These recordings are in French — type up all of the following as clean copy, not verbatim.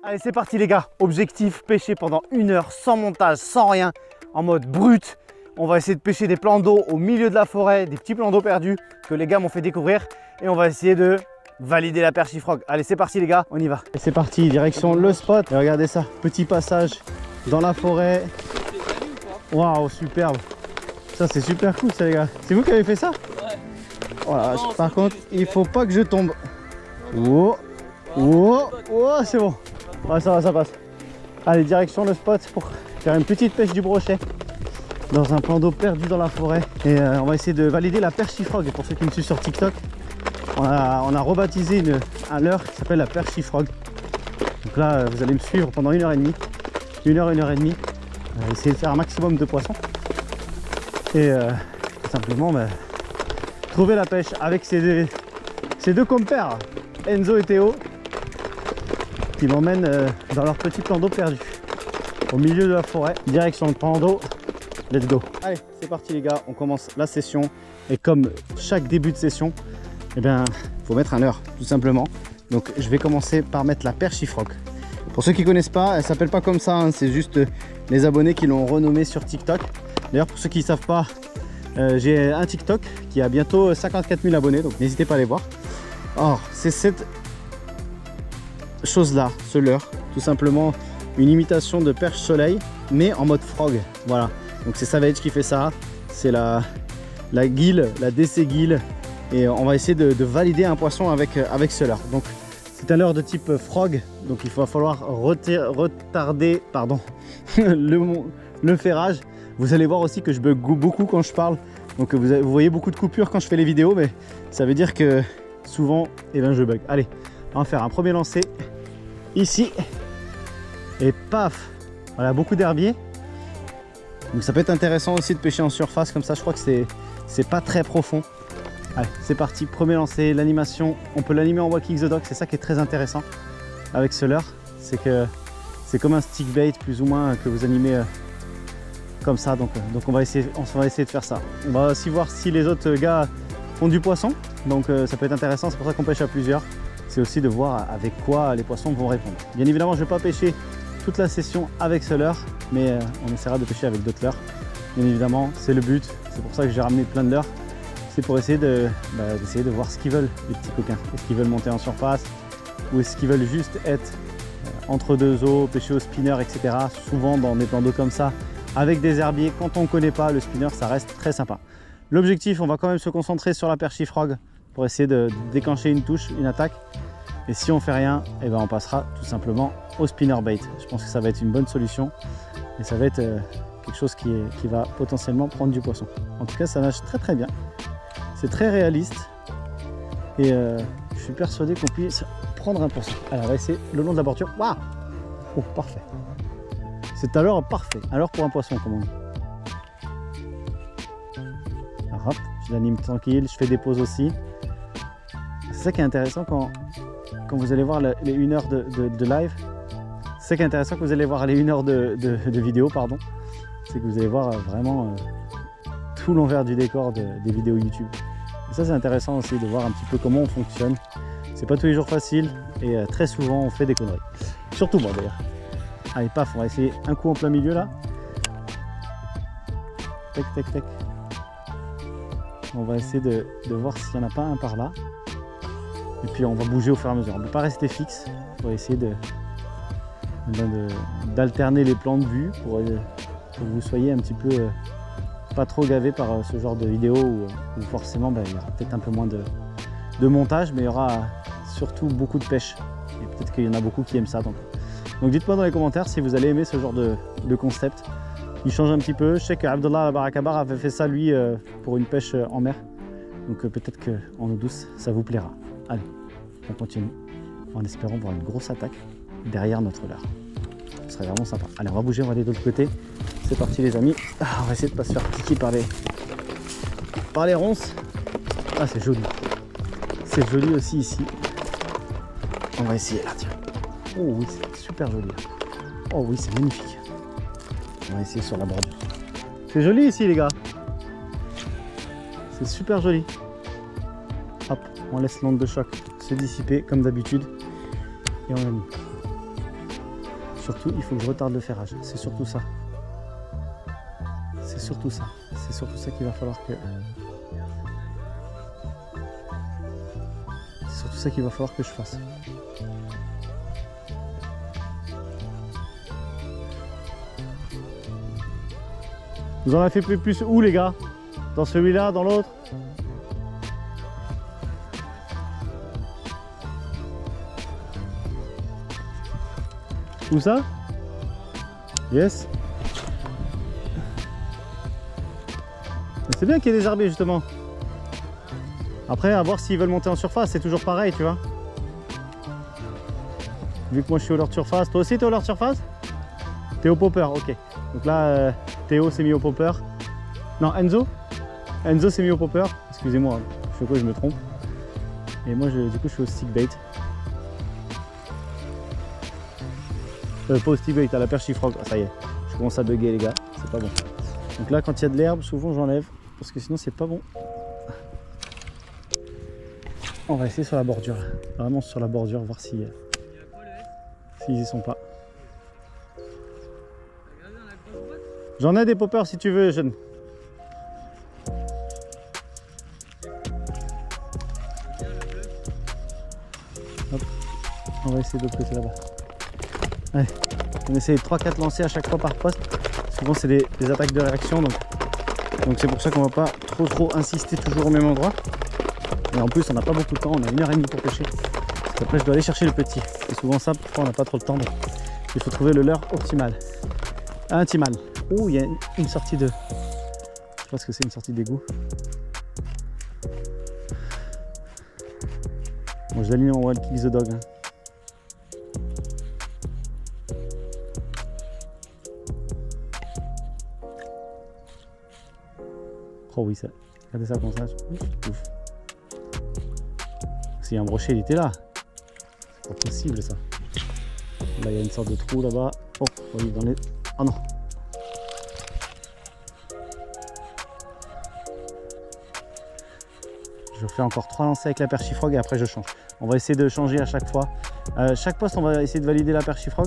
Allez, c'est parti les gars. Objectif, pêcher pendant 1 heure sans montage, sans rien, en mode brut. On va essayer de pêcher des plans d'eau au milieu de la forêt, des petits plans d'eau perdus que les gars m'ont fait découvrir. Et on va essayer de valider la perche frog. Allez, c'est parti les gars, on y va. Et c'est parti, direction le spot. Et regardez ça, petit passage dans la forêt. Waouh, superbe. Ça c'est super cool ça les gars. C'est vous qui avez fait ça? Ouais. Voilà, non, par contre, il faut pas que je tombe. Oh, oh, oh, c'est bon. Ouais, ça va, ça passe. Allez, direction le spot pour faire une petite pêche du brochet dans un plan d'eau perdu dans la forêt. Et on va essayer de valider la perche frog. Et pour ceux qui me suivent sur TikTok, on a rebaptisé un leurre qui s'appelle la perche frog. Donc là, vous allez me suivre pendant 1 heure et demie. 1 heure, 1 heure et demie. Essayer de faire un maximum de poissons. Et tout simplement trouver la pêche avec ces deux compères, Enzo et Théo, qui m'emmènent dans leur petit plan d'eau perdu au milieu de la forêt, direction le plan d'eau. Let's go. Allez, c'est parti les gars, on commence la session. Et comme chaque début de session, eh bien, faut mettre un leurre, tout simplement. Donc je vais commencer par mettre la perche frog. Pour ceux qui connaissent pas, elle s'appelle pas comme ça, hein, c'est juste les abonnés qui l'ont renommée sur TikTok. D'ailleurs, pour ceux qui ne savent pas, j'ai un TikTok qui a bientôt 54 000 abonnés, donc n'hésitez pas à aller voir. Or, c'est cette chose-là, ce leurre, tout simplement une imitation de perche soleil, mais en mode frog. Voilà, donc c'est Savage qui fait ça, c'est la guille, la DC guille, et on va essayer de valider un poisson avec ce leurre. Donc, c'est un leurre de type frog, donc il va falloir retarder pardon, le ferrage. Vous allez voir aussi que je bug beaucoup quand je parle, donc vous voyez beaucoup de coupures quand je fais les vidéos, mais ça veut dire que souvent eh ben, je bug. Allez, on va faire un premier lancer ici et paf, voilà, beaucoup d'herbiers, donc ça peut être intéressant aussi de pêcher en surface comme ça. Je crois que c'est pas très profond. Allez, c'est parti, premier lancer, l'animation, on peut l'animer en walking the dog, c'est ça qui est très intéressant avec ce leurre, c'est que c'est comme un stick bait plus ou moins que vous animez comme ça, donc on va essayer de faire ça. On va aussi voir si les autres gars font du poisson, donc ça peut être intéressant, c'est pour ça qu'on pêche à plusieurs, c'est aussi de voir avec quoi les poissons vont répondre. Bien évidemment, je ne vais pas pêcher toute la session avec ce leurre, mais on essaiera de pêcher avec d'autres leurres, bien évidemment, c'est le but, c'est pour ça que j'ai ramené plein de leurres. C'est pour essayer d'essayer de voir ce qu'ils veulent, les petits coquins. Est-ce qu'ils veulent monter en surface ou est-ce qu'ils veulent juste être entre deux eaux, pêcher au spinner, etc. Souvent dans des plans d'eau comme ça, avec des herbiers, quand on ne connaît pas le spinner, ça reste très sympa. L'objectif, on va quand même se concentrer sur la perche frog pour essayer de déclencher une touche, une attaque. Et si on ne fait rien, eh ben on passera tout simplement au spinner bait. Je pense que ça va être une bonne solution et ça va être quelque chose qui va potentiellement prendre du poisson. En tout cas, ça nage très très bien. C'est très réaliste et je suis persuadé qu'on puisse prendre un poisson. Alors on va essayer le long de la bordure. Waouh! Oh, parfait. C'est à l'heure parfait. Alors pour un poisson, comme on dit. Alors hop, je l'anime tranquille, je fais des pauses aussi. C'est ça qui est intéressant quand vous allez voir les 1 heure de live. C'est ça qui est intéressant quand vous allez voir les 1 heure de vidéo, pardon. C'est que vous allez voir vraiment tout l'envers du décor des vidéos YouTube. Et ça c'est intéressant aussi de voir un petit peu comment on fonctionne. C'est pas tous les jours facile et très souvent on fait des conneries. Surtout moi d'ailleurs. Allez paf, on va essayer un coup en plein milieu là. Tac tac tac. On va essayer de voir s'il n'y en a pas un par là. Et puis on va bouger au fur et à mesure. On ne peut pas rester fixe. On va essayer d'alterner les plans de vue pour que vous soyez un petit peu pas trop gavé par ce genre de vidéo où forcément il y aura peut-être un peu moins de montage, mais il y aura surtout beaucoup de pêche et peut-être qu'il y en a beaucoup qui aiment ça, donc dites-moi dans les commentaires si vous allez aimer ce genre de concept. Il change un petit peu. Je sais qu'Abdallah Barakabar avait fait ça lui pour une pêche en mer, donc peut-être qu'en eau douce ça vous plaira. Allez, on continue en espérant voir une grosse attaque derrière notre leurre. Ce serait vraiment sympa. Allez, on va bouger, on va aller de l'autre côté. C'est parti les amis. On va essayer de ne pas se faire piquer par les ronces. Ah, c'est joli. C'est joli aussi ici. On va essayer là, tiens. Oh oui, c'est super joli. Oh oui, c'est magnifique. On va essayer sur la bordure. C'est joli ici les gars. C'est super joli. Hop, on laisse l'onde de choc se dissiper comme d'habitude. Et on a mis. surtout, il faut que je retarde le ferrage. C'est surtout ça. C'est surtout ça. C'est surtout ça qu'il va falloir que... C'est surtout ça qu'il va falloir que je fasse. Vous en avez fait plus où les gars? Dans celui-là, dans l'autre? Où ça? Yes. C'est bien qu'il y ait des herbiers justement. Après, à voir s'ils veulent monter en surface, c'est toujours pareil, tu vois. Vu que moi je suis au leurre de surface. Toi aussi t'es au leurre de surface? T'es au popper, ok. Donc là, Théo s'est mis au popper. Non, Enzo? Enzo s'est mis au popper. Excusez-moi, je fais quoi, je me trompe. Et moi, du coup, je suis au stick bait. Pas au stick bait, à la perche frog. Ah, ça y est, je commence à bugger les gars, c'est pas bon. Donc là, quand il y a de l'herbe, souvent j'enlève. Parce que sinon, c'est pas bon. On va essayer sur la bordure. Là. Vraiment sur la bordure, voir si, s'ils y sont pas. J'en ai des poppers si tu veux, jeune. Hop. On va essayer de l'autre côté là-bas. Allez, on essaie 3-4 lancers à chaque fois par poste. Souvent c'est des attaques de réaction, donc c'est pour ça qu'on va pas trop insister toujours au même endroit. Et en plus on n'a pas beaucoup de temps, on a 1h30 pour pêcher. Parce qu'après je dois aller chercher le petit. Et souvent ça, parfois on n'a pas trop de temps, donc il faut trouver le leurre optimal. Intimal. Oh, il y a une sortie de... Je pense que c'est une sortie d'égout. Bon, je l'aligne en Wild Kick the Dog. Hein. Oh oui, ça. Regardez ça comme ça. Ouf. S'il y a un brochet, il était là. C'est pas possible ça. Là, il y a une sorte de trou là-bas. Oh, oui, dans les... Oh non. Je fais encore 3 lancers avec la perche frog et après je change. On va essayer de changer à chaque fois. Chaque poste, on va essayer de valider la perche frog.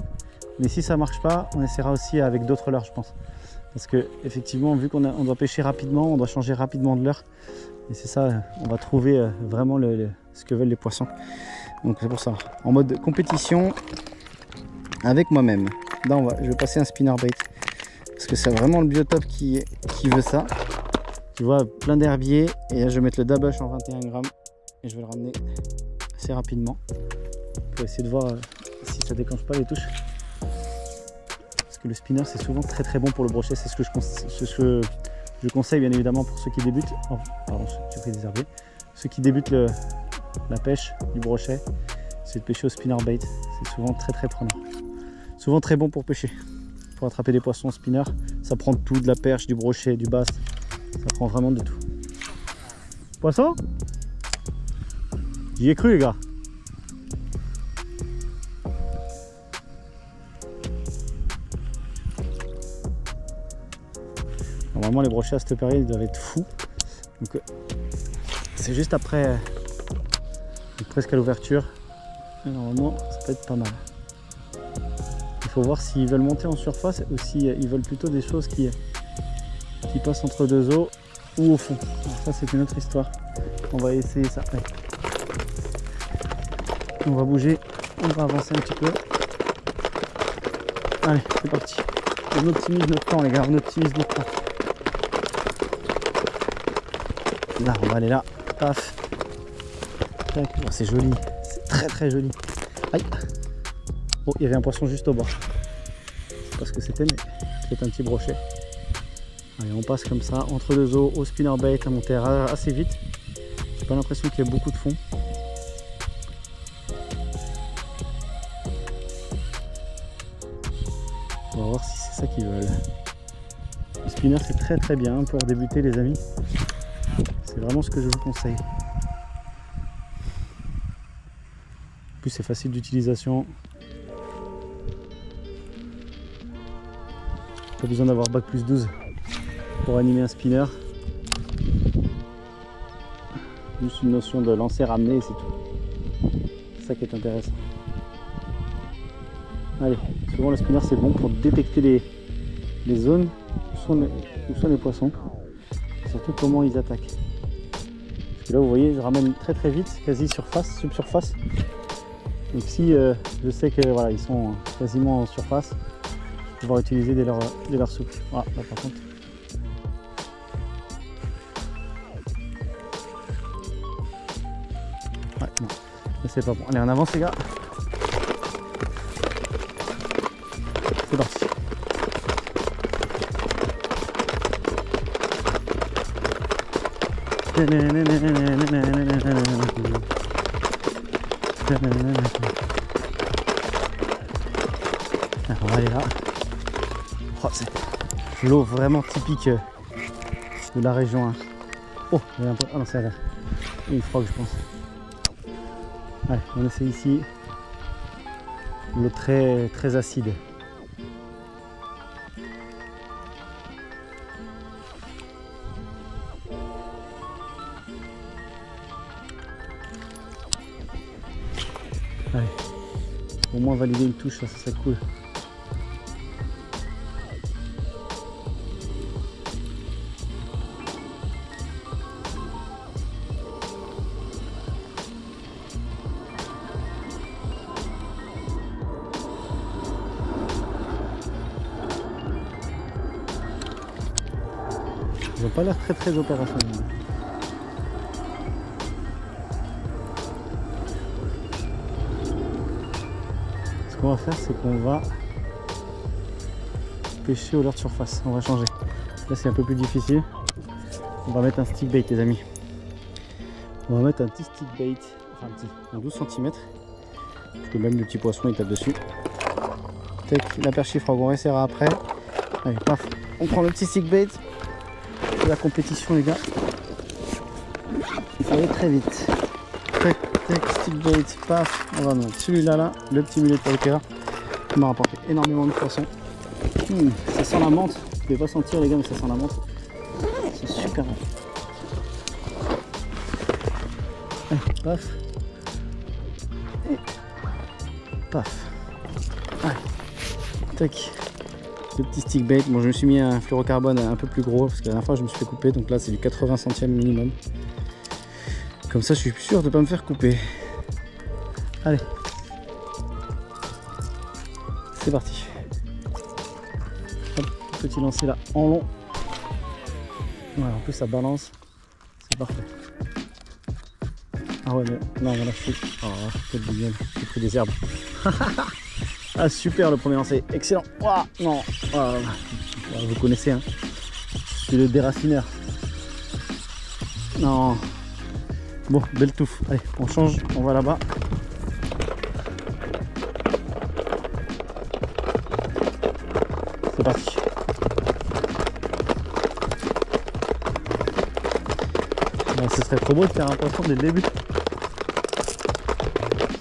Mais si ça marche pas, on essaiera aussi avec d'autres leurres, je pense. Parce que effectivement, vu qu'on doit pêcher rapidement, on doit changer rapidement de leurre. Et c'est ça, on va trouver vraiment ce que veulent les poissons. Donc c'est pour ça. En mode compétition avec moi-même. Là, je vais passer un spinnerbait. Parce que c'est vraiment le biotope qui veut ça. Tu vois, plein d'herbiers. Et là, je vais mettre le dabush en 21 grammes. Et je vais le ramener assez rapidement. Pour essayer de voir si ça déclenche pas les touches. Parce que le spinner, c'est souvent très bon pour le brochet. C'est ce que je conseille, bien évidemment, pour ceux qui débutent. Oh, pardon, j'ai pris des herbiers. Ceux qui débutent la pêche du brochet, c'est de pêcher au spinnerbait. C'est souvent très prenant. Souvent très bon pour pêcher. Pour attraper des poissons au spinner, ça prend tout, de la perche, du brochet, du bass. Ça prend vraiment de tout. Poisson? J'y ai cru les gars. Normalement les brochets à cette période ils doivent être fous. Donc c'est juste après, presque à l'ouverture. Normalement ça peut être pas mal. Il faut voir s'ils veulent monter en surface ou s'ils veulent plutôt des choses qui passent entre deux eaux ou au fond. Alors ça c'est une autre histoire. On va essayer ça. Ouais. On va bouger, on va avancer un petit peu. Allez, c'est parti. On optimise notre temps les gars, on optimise notre temps. Là, on va aller là. Paf. Oh, c'est joli, c'est très joli. Aïe. Oh, il y avait un poisson juste au bord. Je sais pas ce que c'était, mais c'est un petit brochet. Allez, on passe comme ça, entre deux eaux, au spinnerbait, à monter assez vite. J'ai pas l'impression qu'il y a beaucoup de fond. On va voir si c'est ça qu'ils veulent. Le spinner, c'est très bien pour débuter, les amis. C'est vraiment ce que je vous conseille. En plus, c'est facile d'utilisation. Pas besoin d'avoir bac plus 12 pour animer un spinner. Juste une notion de lancer ramener et c'est tout. C'est ça qui est intéressant. Allez, souvent le spinner c'est bon pour détecter les zones où sont les poissons. Surtout comment ils attaquent. Parce que là vous voyez, je ramène très très vite, quasi surface, subsurface. Donc si je sais que voilà, ils sont quasiment en surface, je vais pouvoir utiliser des leurres souples. Voilà, là par contre. Ouais, non, mais c'est pas bon. Allez, en avance les gars. C'est parti. On va aller là. Oh, c'est l'eau vraiment typique de la région. Hein. Oh, il y a un peu. Ah non, c'est une frog, je pense. Allez, on essaie ici. L'eau très très acide. Allez, au moins valider une touche, ça serait cool. Ils n'ont pas l'air très opérationnels. Ce qu'on va faire, c'est qu'on va pêcher au leurre de surface. On va changer. Là, c'est un peu plus difficile. On va mettre un stick bait, les amis. On va mettre un petit stick bait, enfin un petit, un 12 cm. Parce que même le petit poisson il tape dessus. Tac, la perche frog, on essaiera après. Allez, paf, on prend le petit stick bait. C'est la compétition, les gars. Il faut aller très vite. Tac, tac, stick bait, paf. On va mettre celui-là, là, le petit mulet de Piper. Il m'a rapporté énormément de poissons. Ça sent la menthe. Vous ne pouvez pas sentir, les gars, mais ça sent la menthe. C'est super bon. Allez, paf. Et paf. Allez. Tac. Ce petit stick bait. Bon, je me suis mis un fluorocarbone un peu plus gros parce que la dernière fois je me suis fait couper. Donc là, c'est du 80 centièmes minimum. Comme ça, je suis sûr de ne pas me faire couper. Allez. C'est parti. Hop, petit lancer là en long. Voilà, en plus ça balance. C'est parfait. Ah ouais, mais non, voilà, je suis. Oh, quel bouillon. J'ai pris des herbes. Ah, super le premier lancer. Excellent. Ouah, non. Ah, vous connaissez, hein. C'est le déracineur. Non. Bon, belle touffe. Allez, on change. On va là-bas. C'est parti. Bon, ce serait trop beau de faire un poisson dès le début.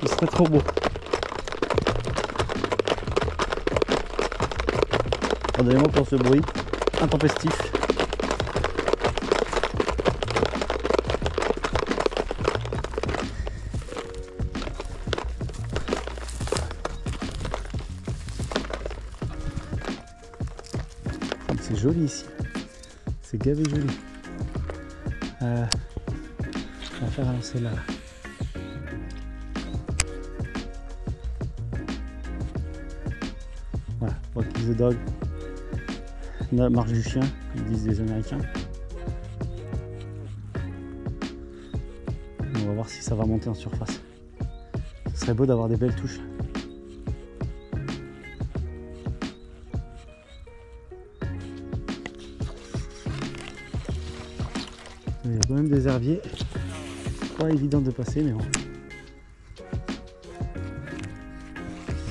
Ce serait trop beau. Pardonnez-moi pour ce bruit intempestif. C'est joli ici. C'est gavé joli. On va faire un lancer là. Voilà, what is the dog? La marche du chien, ils disent les Américains. On va voir si ça va monter en surface. Ce serait beau d'avoir des belles touches. Il y a quand même des herbiers. Pas évident de passer, mais bon.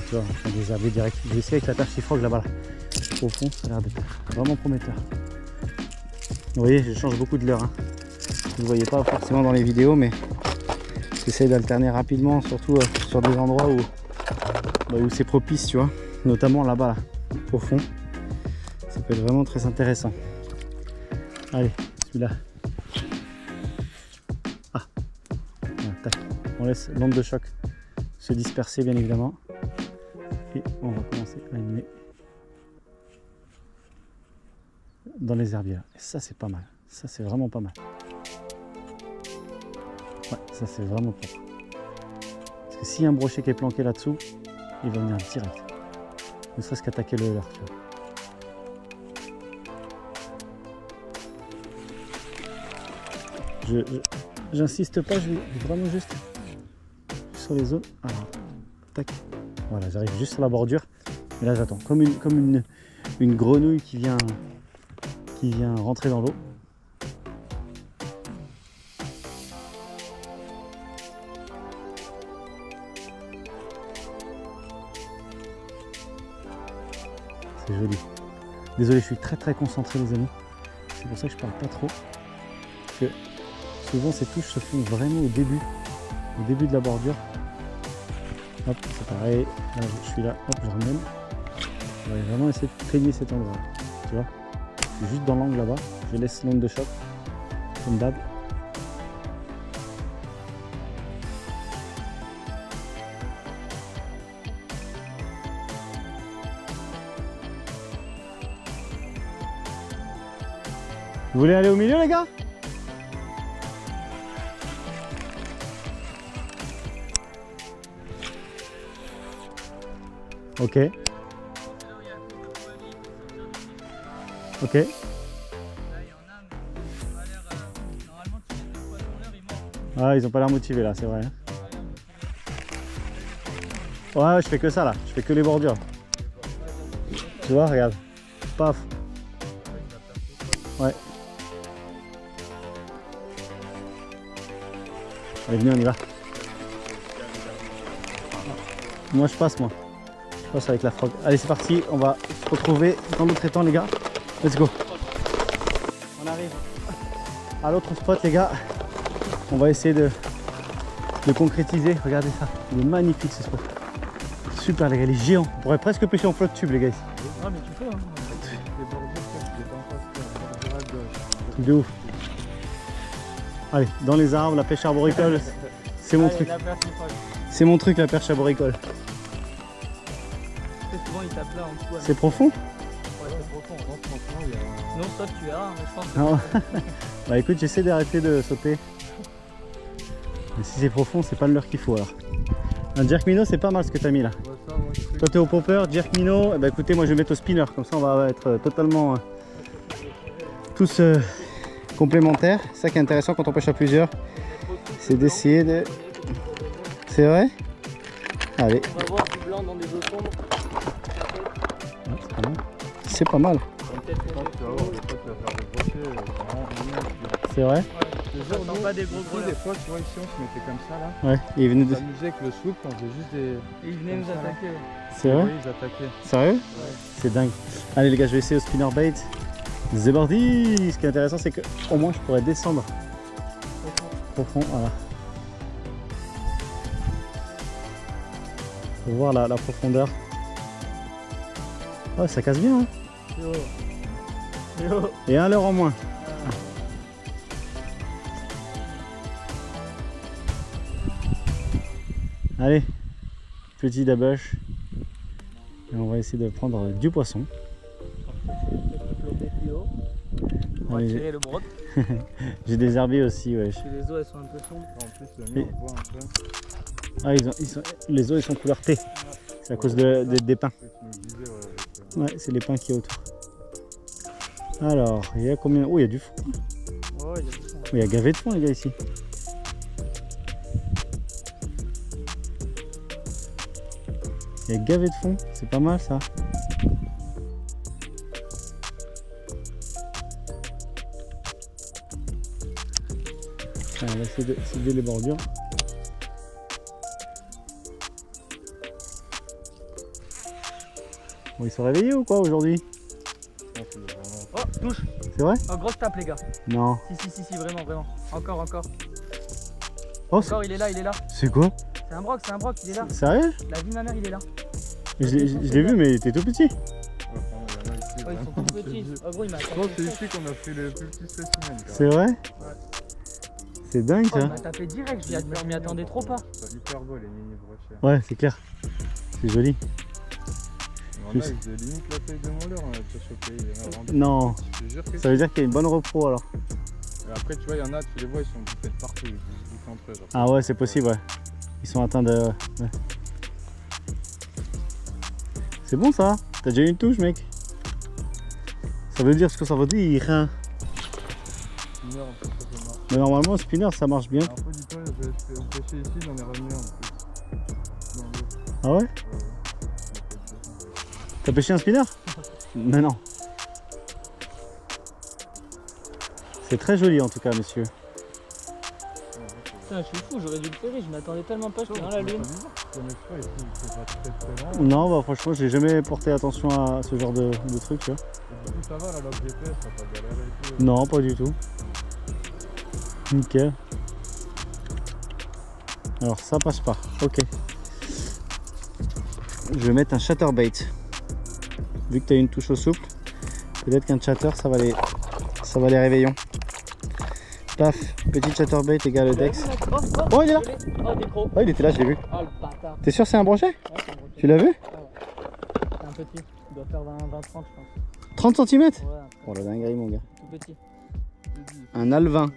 Tu vois, on prend des herbiers directs. Je vais essayer avec la perche frog là-bas. Là. Au fond, ça a l'air d'être vraiment prometteur. Vous voyez, je change beaucoup de leurre. Hein. Vous ne voyez pas forcément dans les vidéos, mais j'essaie d'alterner rapidement, surtout sur des endroits où c'est propice, tu vois. Notamment là-bas, là, au fond. Ça peut être vraiment très intéressant. Allez, celui-là. Ah, voilà, tac. On laisse l'onde de choc se disperser, bien évidemment. Et on va commencer à y mettre dans les herbiers là. Et ça c'est pas mal, ça c'est vraiment pas mal. Ouais, ça c'est vraiment propre. Parce que s'il y a un brochet qui est planqué là-dessous, il va venir direct. Ne serait-ce qu'attaquer le leurre, tu vois. J'insiste pas, je vais vraiment juste sur les zones. Alors, tac. Voilà, j'arrive juste sur la bordure. Et là j'attends, comme une grenouille qui vient rentrer dans l'eau. C'est joli. Désolé, je suis très concentré les amis. C'est pour ça que je parle pas trop. Parce que souvent ces touches se font vraiment au début de la bordure. Hop, c'est pareil. Là, je suis là, hop, je ramène. On va vraiment essayer de peigner cet endroit. Tu vois, je suis juste dans l'angle là-bas. Je laisse l'onde de choc, comme d'hab. Vous voulez aller au milieu les gars? Ok. Ok. Ah, ils ont pas l'air motivés là, c'est vrai. Ouais, je fais que ça là, je fais que les bordures. Tu vois, regarde. Paf. Ouais. Allez, venez, on y va. Moi, je passe, moi. Je passe avec la frog. Allez, c'est parti. On va se retrouver dans l'autre étang, les gars. Let's go. On arrive à l'autre spot, les gars. On va essayer de concrétiser. Regardez ça. Il est magnifique, ce spot. Super, les gars. Il est géant. On pourrait presque pêcher en flotte tube, les gars. Ici. Ah, mais tu peux, hein. Truc de ouf. Allez, dans les arbres, la pêche arboricole, c'est mon truc. C'est mon truc, la perche arboricole. Souvent, il tape là en dessous. C'est profond? Ouais, c'est profond. Franchement, il y a... Non, saute, tu verras, mais je pense que... Non. Bah écoute, j'essaie d'arrêter de sauter. Mais si c'est profond, c'est pas le leurre qu'il faut alors. Un jerk minnow, c'est pas mal ce que t'as mis là. Ouais, ça, moi, toi, t'es au popper, jerk minnow. Bah écoutez, moi je vais mettre au spinner. Comme ça, on va être totalement tous complémentaires. C'est ça qui est intéressant quand on pêche à plusieurs. C'est d'essayer de... C'est vrai? Allez. On va voir du blanc dans des eaux sombres. C'est pas mal. C'est vrai? On sent pas des gros des fois, tu vois, ici on se mettait comme ça là. Ouais, et ils venaient de... On s'amusait avec le soupe, on faisait juste des... Et ils venaient nous attaquer. C'est vrai? Oui, ils attaquaient. Sérieux? Ouais. C'est dingue. Allez les gars, je vais essayer au spinner bait. C'est parti. Ce qui est intéressant, c'est que au moins je pourrais descendre profond. Voilà. Faut voir la profondeur. Oh, ça casse bien. Hein. Et un leurre en moins. Allez, petit dabush. Et on va essayer de prendre du poisson. On va tirer le brode. J'ai des herbiers aussi, ouais. Les eaux elles sont un peu sombres. En plus, le mur, on voit un peu. Ah, les eaux ils sont couleur thé. C'est à cause des pins. Ouais, c'est les pins qui est autour. Alors, il y a combien? Oh, il y a du fond. Ouais, il y a du fond. Il y a gavé de fond, les gars, ici. Il y a gavé de fond, c'est pas mal ça. On va essayer de cibler les bordures. Bon, ils sont réveillés ou quoi aujourd'hui? Oh, touche. C'est vrai? Oh, grosse tape les gars. Non. Si, vraiment. Encore. Oh, encore, il est là. C'est quoi? C'est un broc, il est là. Sérieux? La vie de ma mère, il est là. Je l'ai vu, mais il était tout petit. Oh, ils sont tout petits. Oh, gros, il m'a Je pense que c'est ici qu'on a pris le plus petit spécimen. C'est vrai? Ouais. C'est dingue oh, ça. Il m'a tapé direct, je m'y attendais trop pas. C'est hyper beau les mini brochets. Ouais, c'est clair. C'est joli. On a limite la taille de mon leurre, on a déjà chopé. Non, Je te jure que ça veut dire qu'il y a une bonne repro alors. Et après, tu vois, il y en a, tu les vois, ils sont bouffés de partout. Ils bouffent entre eux. Genre. Ah ouais, c'est possible, ouais. Ils sont atteints de... Ouais. C'est bon ça. T'as déjà eu une touche, mec. Ça veut dire ce que ça veut dire, hein. Spinner, en fait, ça fait marre. Mais normalement, spinner, ça marche bien. Alors, après, dis-toi, j'ai pêché ici, j'en ai ramené un en plus. Dans l'eau. Ah ouais? T'as pêché un spinner? Mais non. C'est très joli en tout cas, monsieur. Putain, je suis fou, j'aurais dû le ferrer, je m'attendais tellement pas, j'étais dans la lune. Non, bah franchement, j'ai jamais porté attention à ce genre de truc, tu vois. Du coup, ça va, la log GPS, t'as pas galéré et tout. Non, pas du tout. Nickel. Alors ça passe pas. Ok. Je vais mettre un chatterbait. Vu que tu as une touche au souple, peut-être qu'un chatter ça va les réveillons. Paf, petit chatterbait égale le dex. Oh, il est là. Oh, des gros. Oh, il était là, je l'ai vu. Oh, le bâtard. T'es sûr c'est un brochet? Ouais, c'est un brochet. Tu l'as vu? Ouais, ouais. C'est un petit, il doit faire 20-30 je pense. 30 cm? Ouais, Oh la dinguerie mon gars. tout petit. Un alvin.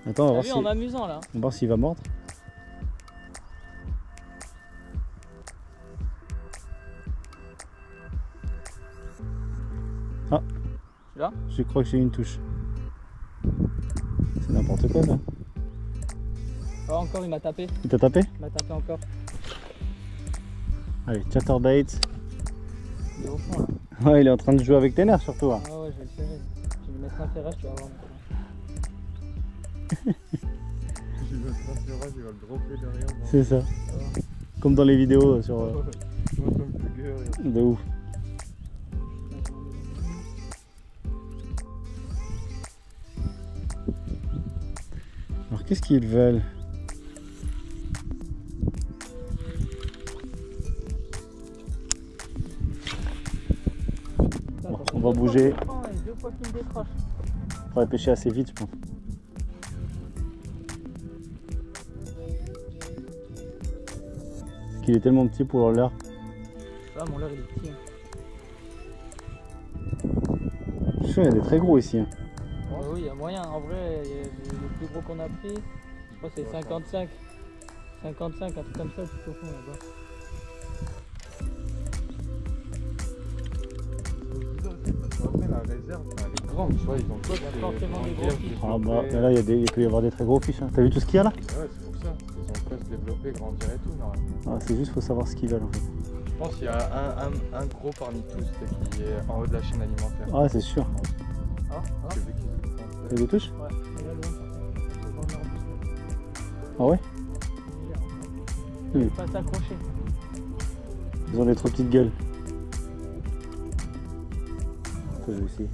Attends, on va T'as voir, vu en m'amusant là. on va voir s'il va mordre. Ah, Là je crois que j'ai une touche. C'est n'importe quoi là. Oh, encore il m'a tapé. Il t'a tapé? Il m'a tapé encore. Allez, chatterbait. Il est au fond là. Ouais, il est en train de jouer avec tes nerfs surtout. Hein. Ah ouais, je vais le ferrer. Je vais lui mettre un ferrage, tu vas voir. Je vais te rassurer, il va le dropper derrière. C'est ça. Comme dans les vidéos sur... Moi, ça me fait gueuler. de ouf. Alors qu'est-ce qu'ils veulent? Bon, on va bouger. Deux fois qu'il me décroche. On va pêcher assez vite je pense. Parce qu'il est tellement petit pour leur leurre. Ah, mon leurre il est petit. Hein. Je suis sûr il y a des très gros ici. Hein. Oui, il y a moyen. En vrai, le plus gros qu'on a pris, je crois que c'est 55. 55, un truc comme ça, tout au fond là-bas. Après, la réserve, elle est grande, tu vois, ils ont pas Il y a forcément des gros fiches. Ah bah là il peut y avoir des très gros fiches. Hein. T'as vu tout ce qu'il y a là? Ouais, c'est pour ça. Ils ont presque développé, grandir et tout, normalement. Ah, c'est juste faut savoir ce qu'ils veulent en fait. Je pense qu'il y a un gros parmi tous qui est en haut de la chaîne alimentaire. Ah c'est sûr. Ah, ah. C'est lui qui le prend. T'as des touches? Ouais, il y a l'autre. Ah ouais? Il ne pas s'accrocher. Ils ont des trop petites gueules. Ça, je vais essayer.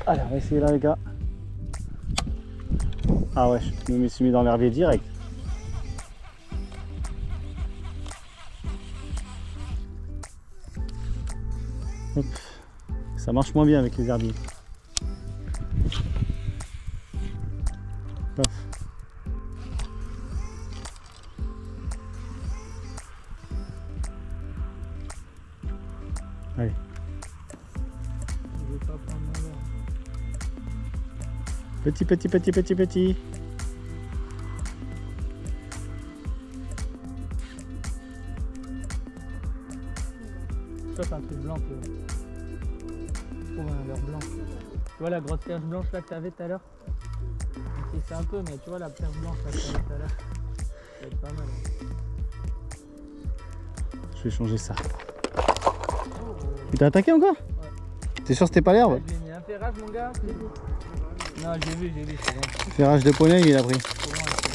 Allez, on va essayer là les gars. Ah ouais, je me suis mis dans l'herbier direct. Hop. Ça marche moins bien avec les herbiers. Paf. Allez. Je vais pas prendre mon leurre. Petit, petit, petit, petit, petit. Ça, c'est un truc blanc. Je trouve un leurre blanc. Tu vois la grosse perche blanche là que tu avais tout à l'heure? C'est un peu, mais tu vois la perche blanche là que tu avais tout à l'heure? Ça va être pas mal. Hein. Je vais changer ça. Tu t'as attaqué encore? Ouais. T'es sûr que c'était pas l'herbe? J'ai mis un ferrage, mon gars. Non, j'ai vu, c'est bon. Ferrage de poney, il a pris. C'est bon, c'est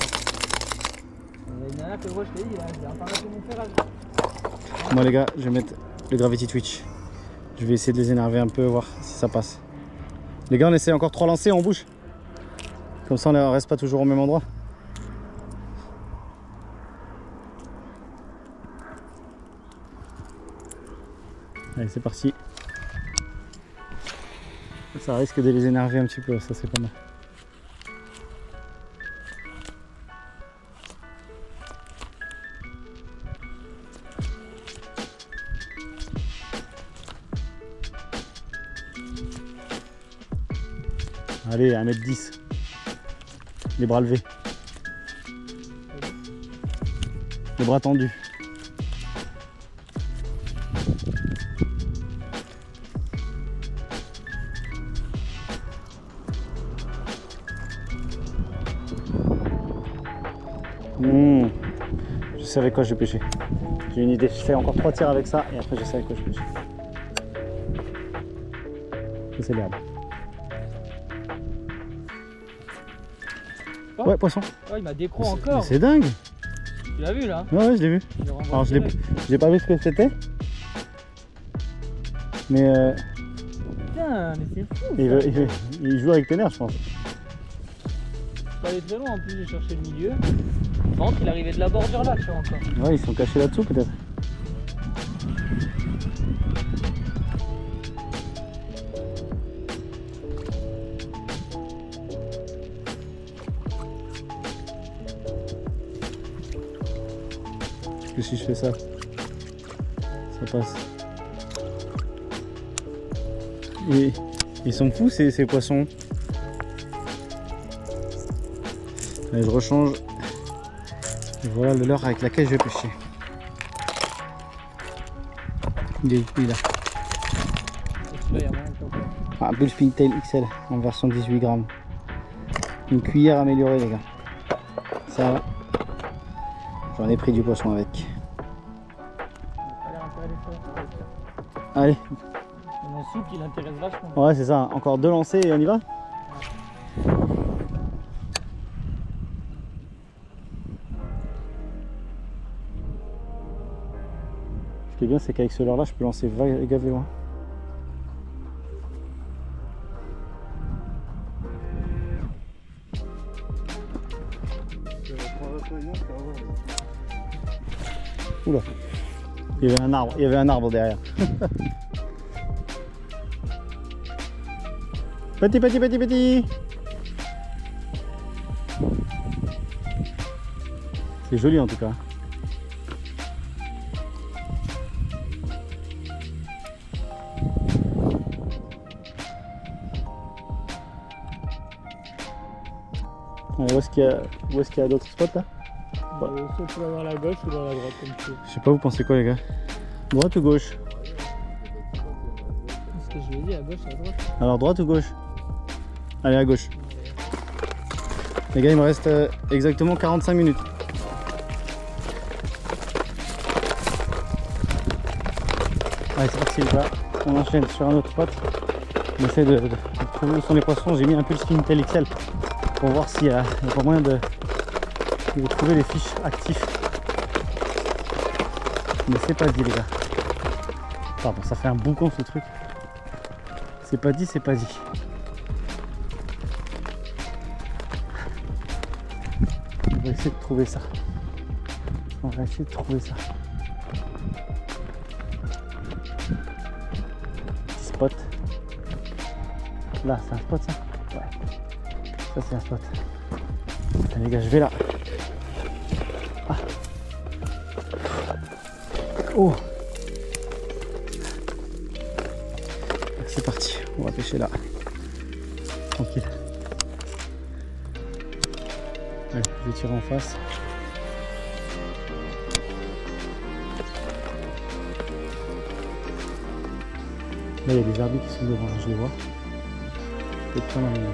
bon. Il y en a que gros, je t'ai dit, là, j'ai apparaît mon ferrage. Bon les gars, je vais mettre le Gravity Twitch. Je vais essayer de les énerver un peu, voir si ça passe. Les gars, on essaie encore 3 lancers, on bouge. Comme ça, on ne reste pas toujours au même endroit. Allez, c'est parti. Ça risque de les énerver un petit peu, ça c'est pas mal. Allez, 1m10. Les bras levés. Les bras tendus. Je sais avec quoi je vais pêcher. J'ai une idée. Je fais encore 3 tirs avec ça et après je sais avec quoi je pêche. Ça c'est l'herbe. Oh. Ouais, poisson. Oh, il m'a décro encore. C'est dingue. Tu l'as vu là? Ouais, je l'ai vu. Alors j'ai pas vu ce que c'était. Mais Putain, mais c'est fou. il joue avec tes nerfs, je pense. Pas aller très loin en plus, j'ai cherché le milieu. Par contre, il arrivait de la bordure là, tu vois encore. Ouais, ils sont cachés là-dessous peut-être. Parce que si je fais ça, ça passe. Et ils sont fous ces poissons. Allez, je rechange. Et voilà le leurre avec laquelle je vais pêcher. Il est là. Un Bullfin Tail XL en version 18 grammes. Une cuillère améliorée les gars. Ça va. J'en ai pris du poisson avec. Allez. Mon soupe il intéresse vachement. Ouais c'est ça. Encore 2 lancers et on y va. Ce qui est bien c'est qu'avec ce leurre là je peux lancer gavé loin. Oula, il y avait un arbre derrière. Petit. C'est joli en tout cas. Où est-ce qu'il y a d'autres spots là? Soit tu vas vers la gauche ou vers la droite comme tu veux. Je sais pas, vous pensez quoi les gars? Droite ou gauche? Ce que je lui ai dit, à gauche et à droite. Alors droite ou gauche? Allez à gauche. Les gars il me reste exactement 45 minutes. Allez c'est parti les gars, on enchaîne sur un autre spot. On essaie de trouver où sont les poissons. J'ai mis un Bullfin Tail XL pour voir s'il y a pas moyen de trouver les fiches actifs. Mais c'est pas dit les gars. Pardon, ça fait un boucan ce truc. C'est pas dit, c'est pas dit. On va essayer de trouver ça. Petit spot. Là, c'est un spot ça? Ouais. Ça c'est un spot. Allez les gars, je vais là. Ah. Oh. C'est parti, on va pêcher là. Tranquille. Allez, je vais tirer en face. Là il y a des herbiers qui sont devant, je les vois. Peut-être prendre un moment.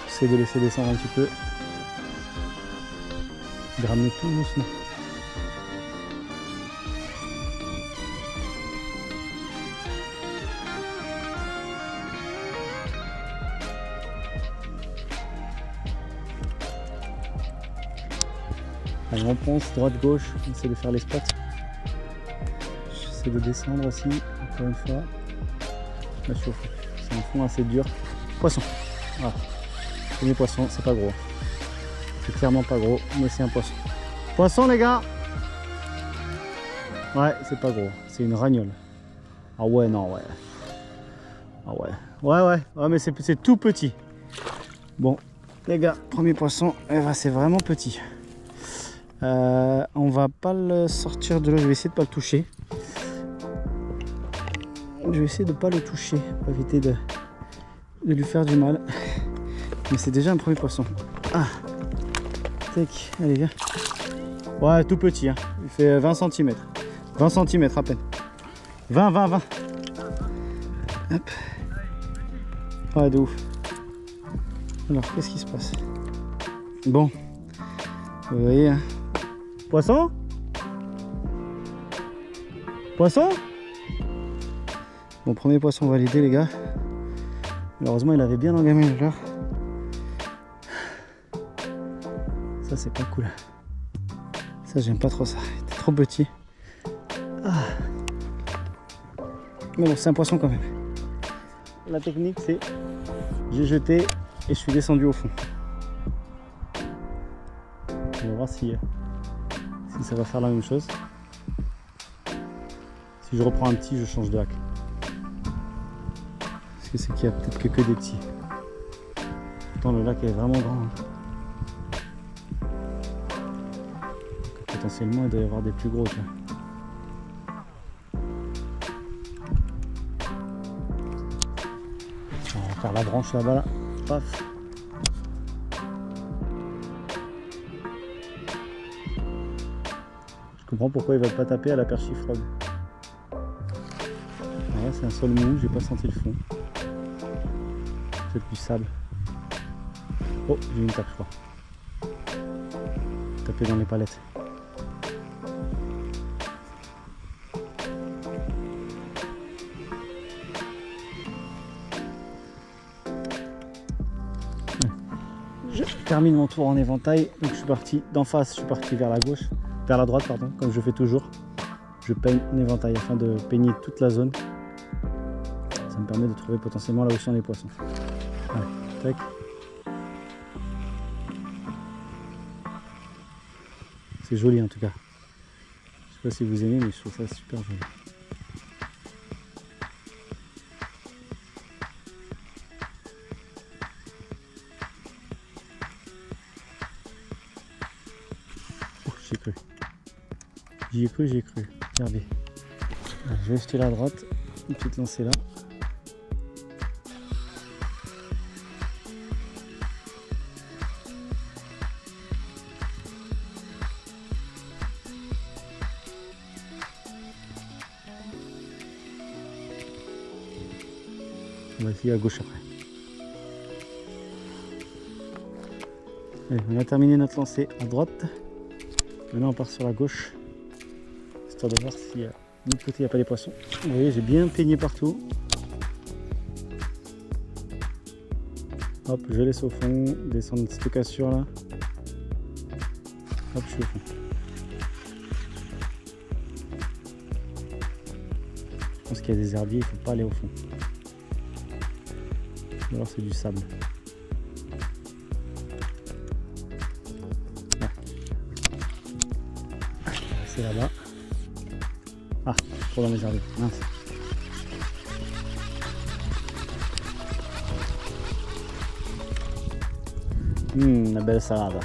J'essaie de laisser descendre un petit peu. De ramener tout doucement. Allez, on pense droite-gauche, on essaie de faire les spots. J'essaie de descendre aussi, encore une fois. Là, je suis au fond. C'est un fond assez dur. Poisson. Voilà. Premier poisson, c'est pas gros. C'est clairement pas gros, mais c'est un poisson. Poisson les gars! Ouais, c'est pas gros, c'est une ragnole. Ah ouais, non, ouais. Ah ouais. Ouais, mais c'est tout petit. Bon, Les gars, premier poisson, c'est vraiment petit. On va pas le sortir de l'eau, je vais essayer de pas le toucher. Je vais essayer de pas le toucher pour éviter de lui faire du mal. Mais c'est déjà un premier poisson. Ah, tac, allez viens. Ouais, tout petit, hein. Il fait 20 cm. 20 cm à peine. 20. Hop. Ouais, de ouf. Alors, qu'est-ce qui se passe? Bon, vous voyez, hein. Poisson? Poisson? Bon, premier poisson validé, les gars. Malheureusement, il avait bien engamé le leurre. Ça, c'est pas cool. Ça, j'aime pas trop ça. Il était trop petit. Ah. Mais bon, c'est un poisson quand même. La technique, c'est j'ai jeté et je suis descendu au fond. On va voir si ça va faire la même chose. Si je reprends un petit, je change de hack. Parce que c'est qu'il y a peut-être que des petits. Pourtant, le lac est vraiment grand. Hein. Donc, potentiellement, il doit y avoir des plus gros. Là. On va faire la branche là-bas. Là. Paf. Je comprends pourquoi ils veulent pas taper à la perche frog. Là, c'est un sol mou, j'ai pas senti le fond. Peut-être du sable. Oh, j'ai eu une tape, je crois. Taper dans les palettes. Je termine mon tour en éventail. Donc je suis parti d'en face, je suis parti vers la gauche, vers la droite, pardon, comme je fais toujours. Je peigne un éventail afin de peigner toute la zone. Ça me permet de trouver potentiellement là où sont les poissons. Allez, tac. C'est joli en tout cas. Je sais pas si vous aimez, mais je trouve ça super joli. Oh, j'y ai cru. J'y ai cru. Regardez. Alors, je vais jeter la droite. Une petite lancée là. On va essayer à gauche après. Allez, on a terminé notre lancée à droite. Maintenant on part sur la gauche. Histoire de voir si de l'autre côté il n'y a pas les poissons. Vous voyez, j'ai bien peigné partout. Hop, je laisse au fond, descendre une petite cassure là. Hop, je suis au fond. Je pense qu'il y a des herbiers, il ne faut pas aller au fond. Ou alors c'est du sable. Ah. C'est là-bas. Ah, trop dans les herbiers. Mince. La belle salade.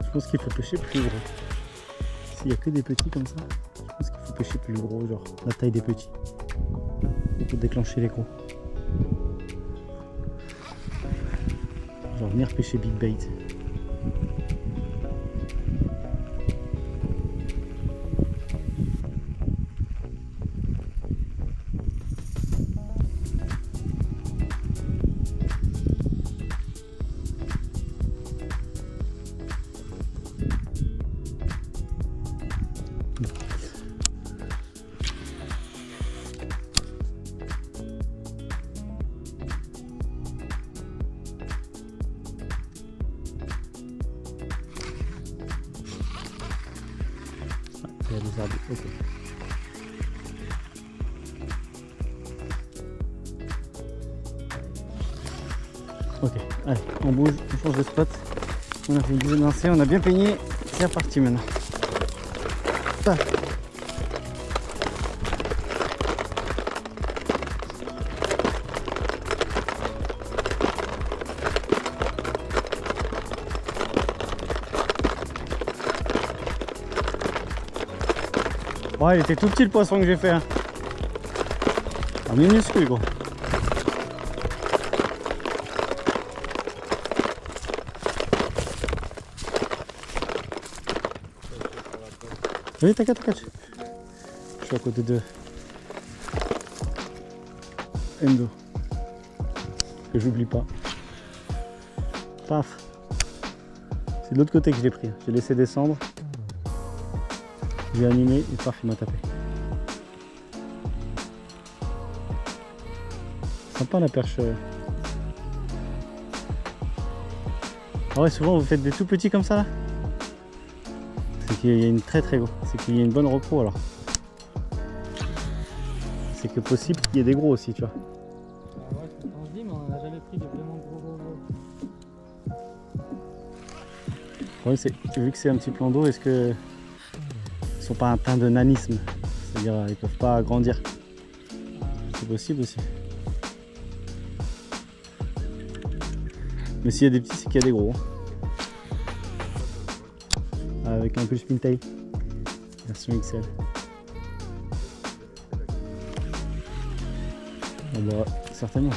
Je pense qu'il faut pêcher plus gros. S'il n'y a que des petits comme ça, je pense qu'il faut pêcher plus gros, genre la taille des petits, pour déclencher les gros. Genre venir pêcher big bait. Il y a des arbres. Ok. Ok, allez, on bouge, on change de spot. On a fait une dizaine lancées, on a bien peigné. C'est reparti maintenant. Ah. Ouais, il était tout petit le poisson que j'ai fait. Hein. Un minuscule gros. Oui, t'inquiète, t'inquiète. Je suis à côté de Endo. Que j'oublie pas. Paf. C'est de l'autre côté que je l'ai pris. J'ai laissé descendre. J'ai animé et paf, il m'a tapé. Sympa la perche. Ah ouais, souvent vous faites des tout petits comme ça là. C'est qu'il y a une très gros. C'est qu'il y a une bonne repos alors. C'est que possible qu'il y ait des gros aussi, tu vois. Ouais, c'est ce qu'on se dit, mais on n'a jamais pris de vraiment gros. Oui, vu que c'est un petit plan d'eau, est-ce que ils sont pas atteints de nanisme? C'est-à-dire ils peuvent pas grandir. C'est possible aussi. Mais s'il y a des petits, c'est qu'il y a des gros. Avec un plus pintail. Version XL. Ah bah, certainement.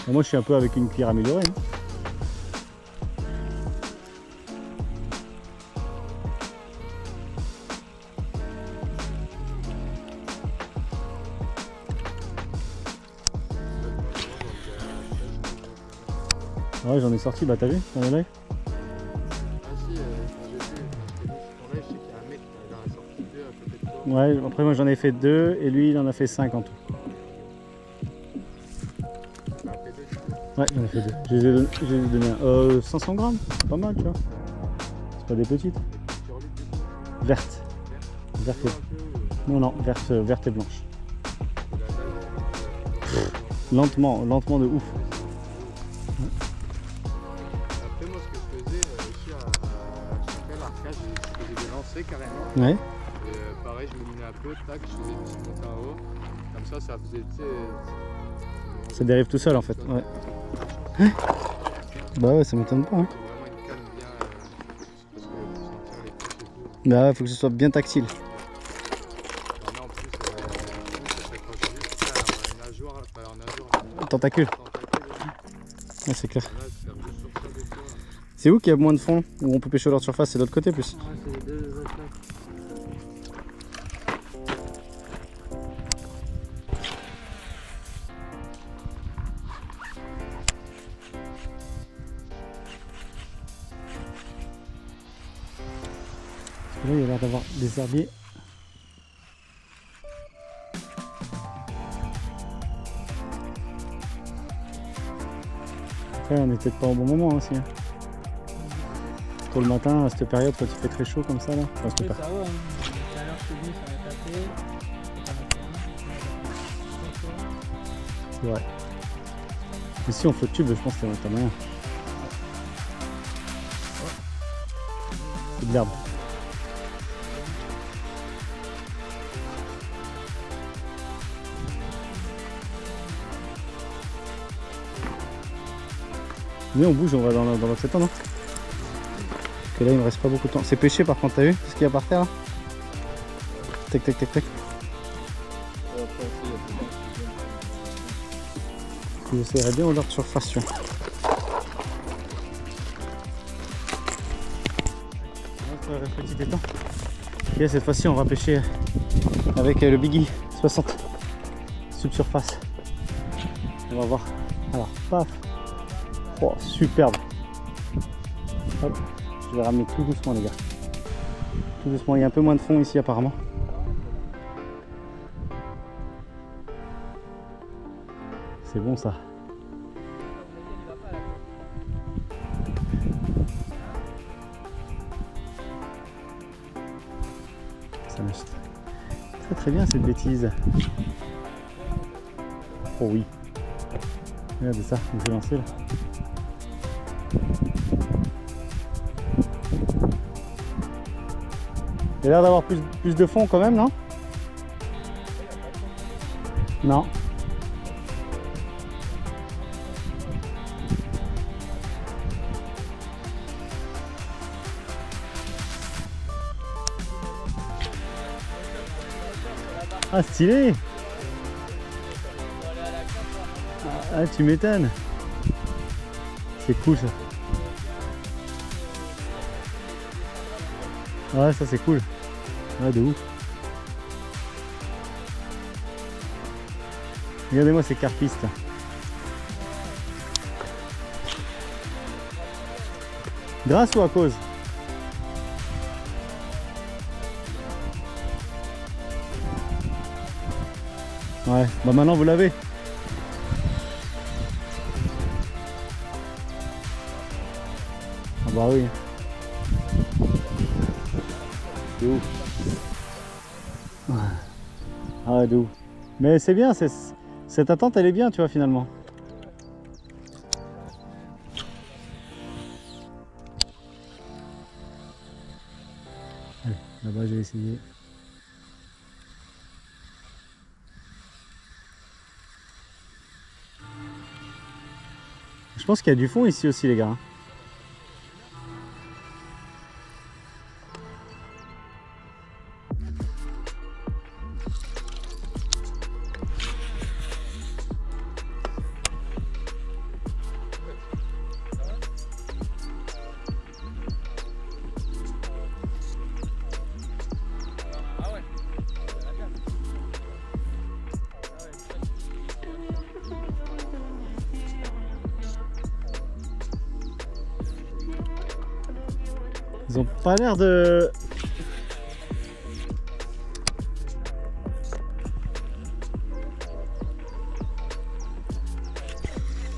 Moi je suis un peu avec une cuillère améliorée. Hein. Ouais, j'en ai sorti, bah t'as vu dans le live? Ah si, quand j'ai vu ton live, je sais qu'il y a un mec qui en a sorti 2 à côté de toi. Ouais, après moi j'en ai fait 2 et lui il en a fait 5 en tout. Ouais, j'en ai fait 2. Je les ai donné 500 grammes, c'est pas mal tu vois. C'est pas des petites. Vertes. Verte et... Non, non, verte et blanche. Lentement, lentement de ouf. Après moi ce que je faisais aussi à l'arcage, je faisais des lancers carrément. Ouais. Et pareil, je me minais un peu, tac, je faisais des petits montées en haut. Comme ça faisait, tu sais... Ça dérive tout seul en fait. Ouais. Bah ouais, ça m'étonne pas. Hein. Vraiment une canne bien... parce que pour sentir les couches et tout. Bah ouais, faut que ce soit bien tactile. En plus, ça s'accroche juste à un nageoire, enfin un nageoire. Tentacule. Ouais, c'est clair. Là, faire juste sur ça des fois. C'est où qu'il y a moins de fond? Où on peut pêcher à leur surface? C'est de l'autre côté plus. Ouais, c'est les deux autres là. Là, il y a l'air d'avoir des herbiers. Après, on est peut-être pas au bon moment aussi. Hein. Tôt le matin, à cette période, quand il fait très chaud comme ça, là. Enfin, Oui, pas... ça va, hein. Tout à l'heure, je suis venu, ça m'a tapé. C'est vrai. Mais si on flotte tube, je pense que t'as moyen. C'est de l'herbe. Mais on bouge, on va dans l'autre étang, non? Parce que là il me reste pas beaucoup de temps. C'est pêché par contre, t'as vu ce qu'il y a par terre là? Tac tac tac tac. J'essaierai bien au large de surface. Tu vois. Petit étang. Ok, cette fois-ci on va pêcher avec le Biggie 60 subsurface. On va voir. Alors paf. Oh, superbe. Hop. Je vais ramener tout doucement les gars. Tout doucement, il y a un peu moins de fond ici apparemment. C'est bon ça. très bien cette bêtise. Oh oui. Regardez ça, il s'est lancé là. Il a l'air d'avoir plus de fond quand même, non? Non. Ah, stylé! Ah, tu m'étonnes! C'est cool ça. Ouais, ça c'est cool. Ouais, de ouf. Regardez-moi ces carpistes. Grâce ou à cause? Ouais, bah maintenant vous l'avez. Ah bah oui. De ouf. Ah ouais, de ouf. Mais c'est bien, cette attente elle est bien, tu vois, finalement. Allez, là-bas je vais essayer. Je pense qu'il y a du fond ici aussi les gars. Ils ont pas l'air de...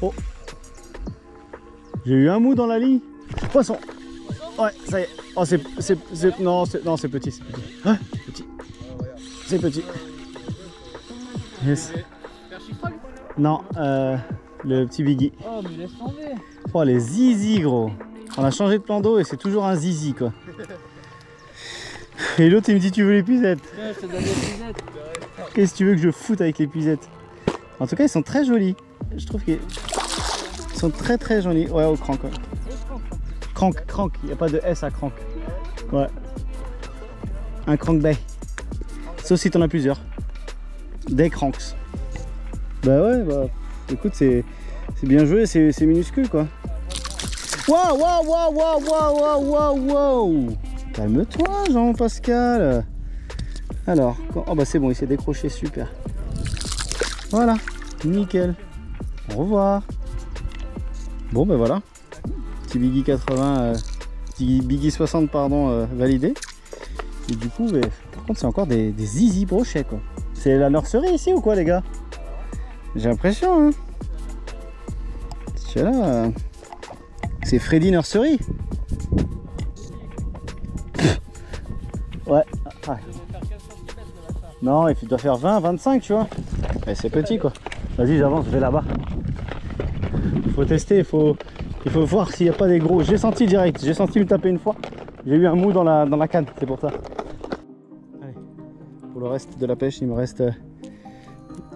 Oh, j'ai eu un mou dans la ligne. Poisson. Ouais, ça y est. Oh, non, c'est petit, c'est petit. Ah, petit. C'est petit. Yes. Non, le petit biggie. Oh, mais laisse tomber. Oh, les zizi, gros. On a changé de plan d'eau et c'est toujours un zizi, quoi. Et l'autre, il me dit, tu veux les puisettes? Ouais, je te donne les puisettes. Qu'est-ce que tu veux que je foute avec les puisettes? En tout cas, ils sont très jolis. Je trouve qu'ils sont très très jolis. Ouais, au crank. Ouais. Crank. Il n'y a pas de S à crank. Ouais. Un crankbait. Sauf si t'en as plusieurs. Des cranks. Bah ouais, bah écoute, c'est bien joué, c'est minuscule, quoi. Waouh. Calme-toi, Jean-Pascal. Alors, oh bah c'est bon, il s'est décroché, super. Voilà, nickel. Au revoir. Bon bah voilà. Petit Biggie 80, petit Biggie 60 pardon, validé. Et du coup, par contre c'est encore des zizi brochets, quoi. C'est la nurserie ici ou quoi les gars? J'ai l'impression, hein. C'est là. C'est Freddy Nursery. Ouais. Ah. Non, il doit faire 20, 25, tu vois. Mais c'est petit, quoi. Vas-y, j'avance, je vais là-bas. Il faut tester, il faut voir s'il n'y a pas des gros. J'ai senti direct, j'ai senti me taper une fois. J'ai eu un mou dans la canne, c'est pour ça. Allez. Pour le reste de la pêche, il me reste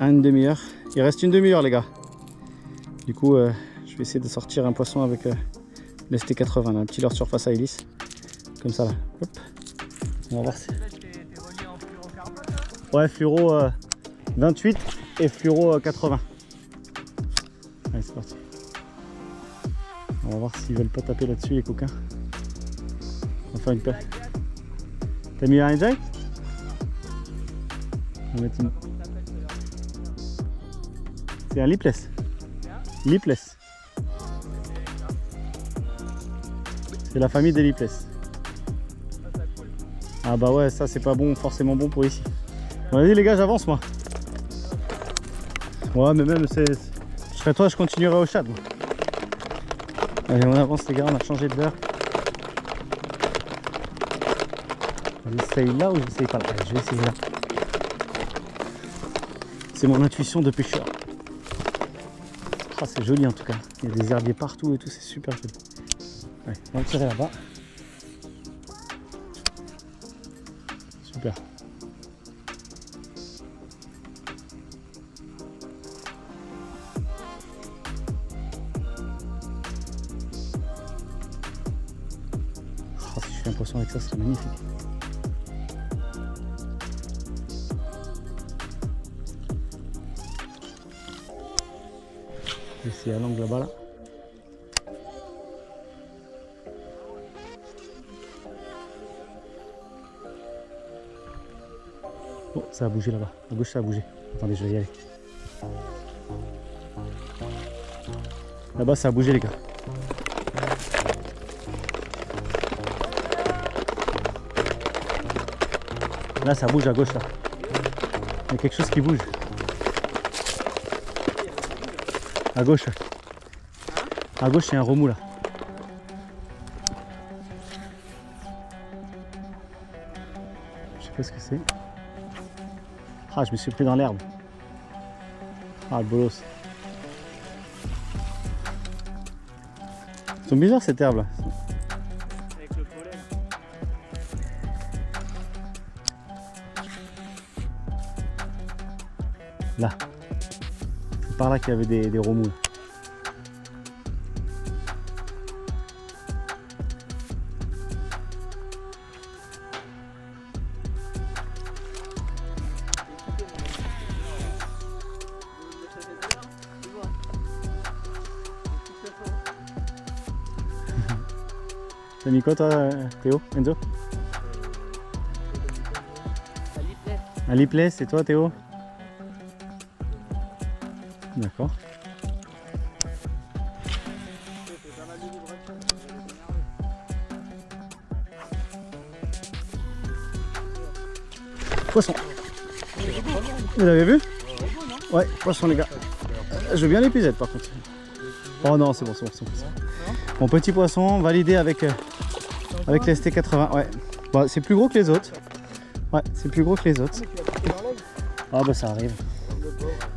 une demi-heure. Il reste une demi-heure, les gars. Du coup, je vais essayer de sortir un poisson avec l'ST80, un petit leurre surface à hélice. Comme ça, là. Hop. On va voir si... Ouais, fluoro 28 et fluoro 80. Allez, c'est parti. On va voir s'ils veulent pas taper là-dessus, les coquins. On va faire une paire. T'as mis un jack? On va mettre une... C'est un lipless. Lipless. C'est la famille des lipless. Ah bah ouais, ça c'est pas bon, forcément bon pour ici. Bon, vas-y les gars, j'avance moi. Ouais, mais même je serais toi, je continuerai au chat. Allez, on avance les gars, on a changé de beurre. J'essaye là ou j'essaye pas là? Allez, je vais essayer là. C'est mon intuition de pêcheur. Ah, c'est joli en tout cas. Il y a des herbiers partout et tout, c'est super joli. Ouais, on va le tirer là-bas. Super. Oh, si je fais un poisson avec ça, c'est magnifique. C'est à l'angle là-bas là. Oh, ça a bougé là-bas. À gauche, ça a bougé. Attendez, je vais y aller. Là-bas, ça a bougé, les gars. Là, ça bouge à gauche là. Il y a quelque chose qui bouge. À gauche. À gauche, il y a un remous là. Je sais pas ce que c'est. Ah, je me suis pris dans l'herbe. Ah, le bolos. Ils sont bizarres cette herbe là. Avec le pollen. Là. C'est par là qu'il y avait des remous. T'as mis quoi toi, Théo, Enzo? Un lipless, c'est toi Théo? D'accord. Poisson. Vous l'avez vu? Ouais, poisson les gars. Je veux bien l'épuisette par contre. Oh non, c'est bon, c'est bon, c'est bon. Mon petit poisson validé avec les ST80. Ouais. Bon, c'est plus gros que les autres. Ouais, c'est plus gros que les autres. Ah bah ça arrive.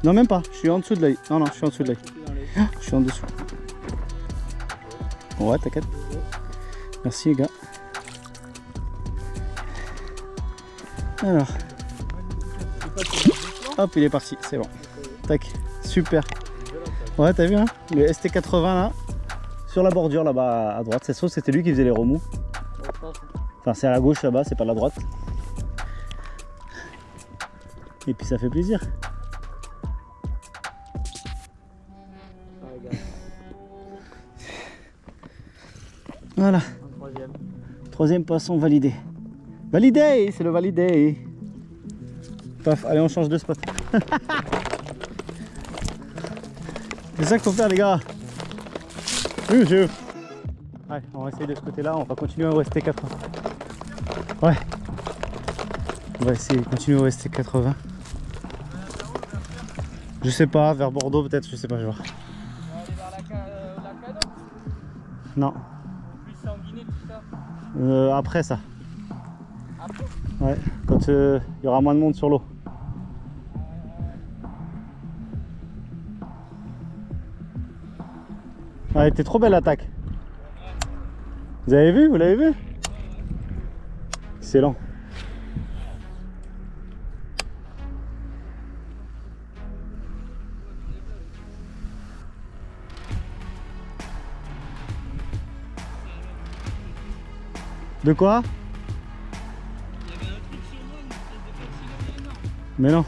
Non même pas, je suis en dessous de l'œil. Non non, je suis en dessous de l'œil. Je suis en dessous. Ouais, t'inquiète. Merci les gars. Alors. Hop, il est parti, c'est bon. Tac, super. Ouais, t'as vu hein, le ST80 là, sur la bordure là-bas à droite. C'est sûr, c'était lui qui faisait les remous. Enfin, c'est à la gauche là-bas, c'est pas à la droite. Et puis ça fait plaisir. Voilà. Troisième poisson validé. Validé, c'est le validé. Paf, allez on change de spot. C'est ça qu'il faut faire les gars. Oui monsieur. Ouais, on va essayer de ce côté là, on va continuer au ST80. Ouais. On va essayer de continuer au ST80. Je sais pas, vers Bordeaux peut-être, je sais pas, je vais voir. On va aller vers la Cadence. Non. Plus sanguiné tout ça. Après ça. Après? Ouais, quand il y aura moins de monde sur l'eau. Ouais, t'es trop belle l'attaque. Vous avez vu? Vous l'avez vu? Excellent. De quoi? Il y avait un truc sur moi, une espèce de papillon énorme. Mais non.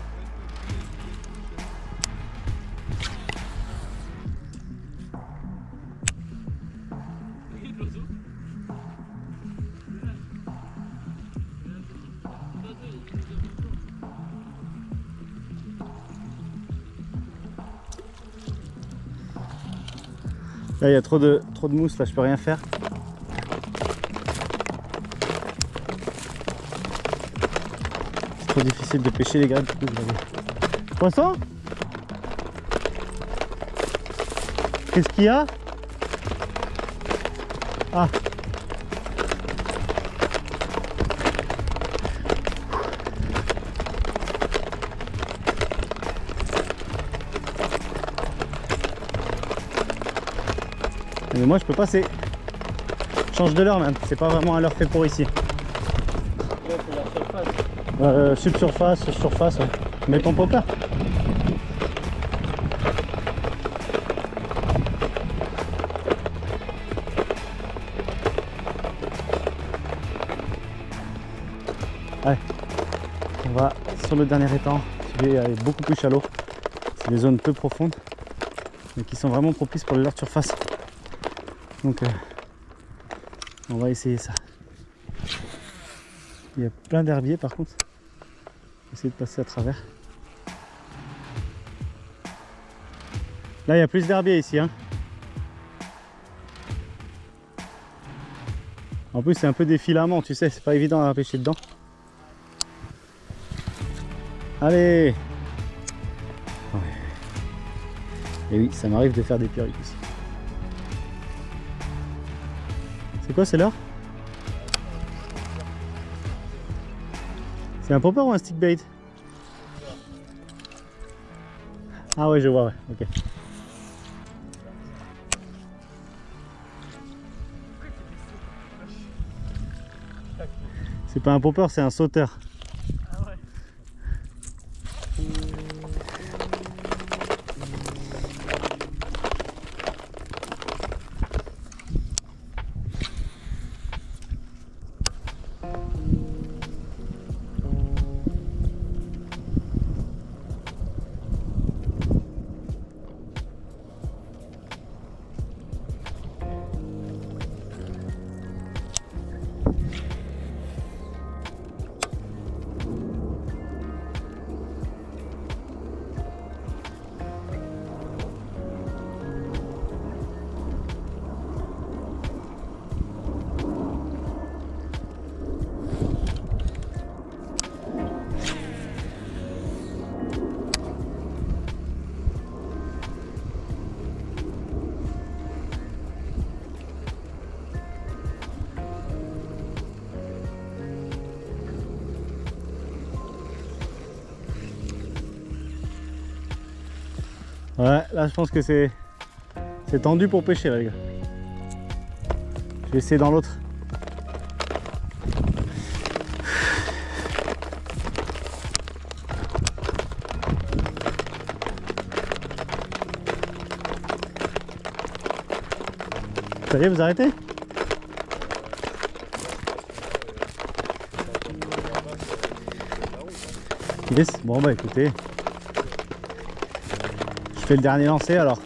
Là il y a trop de mousse, là je peux rien faire. C'est trop difficile de pêcher les gars, du coup je l'avais. Poisson? Qu'est-ce qu'il y a? Ah. Mais moi je peux passer. Change de leurre même, c'est pas vraiment un leurre fait pour ici. Ouais, c'est la surface. Subsurface, surface, ouais. Mets ton popper. Ouais. On va sur le dernier étang, qui est beaucoup plus shallow. C'est des zones peu profondes, mais qui sont vraiment propices pour les leurres de surface. Donc on va essayer ça. Il y a plein d'herbiers par contre. Je vais essayer de passer à travers. Là il y a plus d'herbiers ici, hein. En plus c'est un peu des filaments, tu sais, c'est pas évident à pêcher dedans. Allez! Ouais. Et oui, ça m'arrive de faire des pirogues ici. C'est quoi, c'est l'heure? C'est un popper ou un stick bait? Ah ouais, je vois, ouais, ok. C'est pas un popper, c'est un sauteur. Ah ouais. Ouais, là je pense que c'est tendu pour pêcher là les gars. Je vais essayer dans l'autre. Ça y est, vous arrêtez? Yes. Bon bah écoutez, je fais le dernier lancer alors.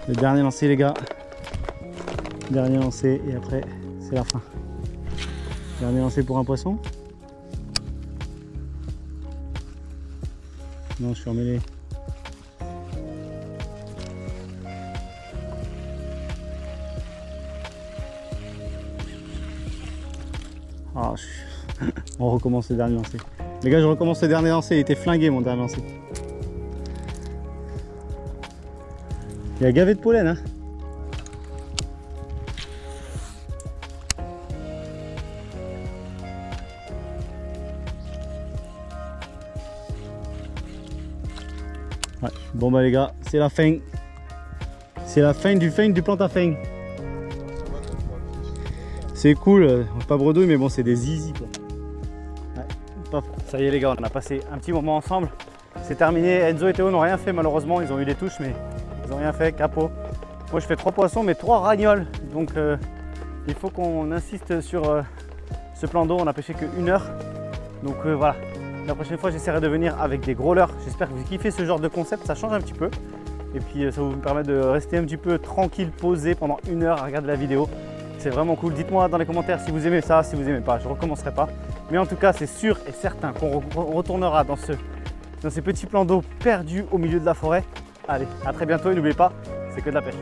Le dernier lancer les gars. Dernier lancer et après c'est la fin. Dernier lancer pour un poisson. Non, je suis emmêlé. Ah, on recommence le dernier lancer. Les gars, je recommence le dernier lancer. Il était flingué mon dernier lancer. Il y a gavé de pollen, hein. Ouais. Bon bah les gars, c'est la fin. C'est la fin du plante à fin. C'est cool, pas bredouille mais bon c'est des zizi quoi. Ouais. Ça y est les gars, on a passé un petit moment ensemble. C'est terminé, Enzo et Théo n'ont rien fait malheureusement, ils ont eu des touches mais ils n'ont rien fait, capot. Moi je fais 3 poissons mais 3 ragnols. Donc il faut qu'on insiste sur ce plan d'eau, on a pêché que 1 heure. Donc voilà, la prochaine fois j'essaierai de venir avec des gros leurres. J'espère que vous kiffez ce genre de concept, ça change un petit peu. Et puis ça vous permet de rester un petit peu tranquille, posé pendant 1 heure à regarder la vidéo. C'est vraiment cool. Dites-moi dans les commentaires si vous aimez ça, si vous aimez pas. Je ne recommencerai pas. Mais en tout cas, c'est sûr et certain qu'on retournera dans ces petits plans d'eau perdus au milieu de la forêt. Allez, à très bientôt et n'oubliez pas, c'est que de la pêche.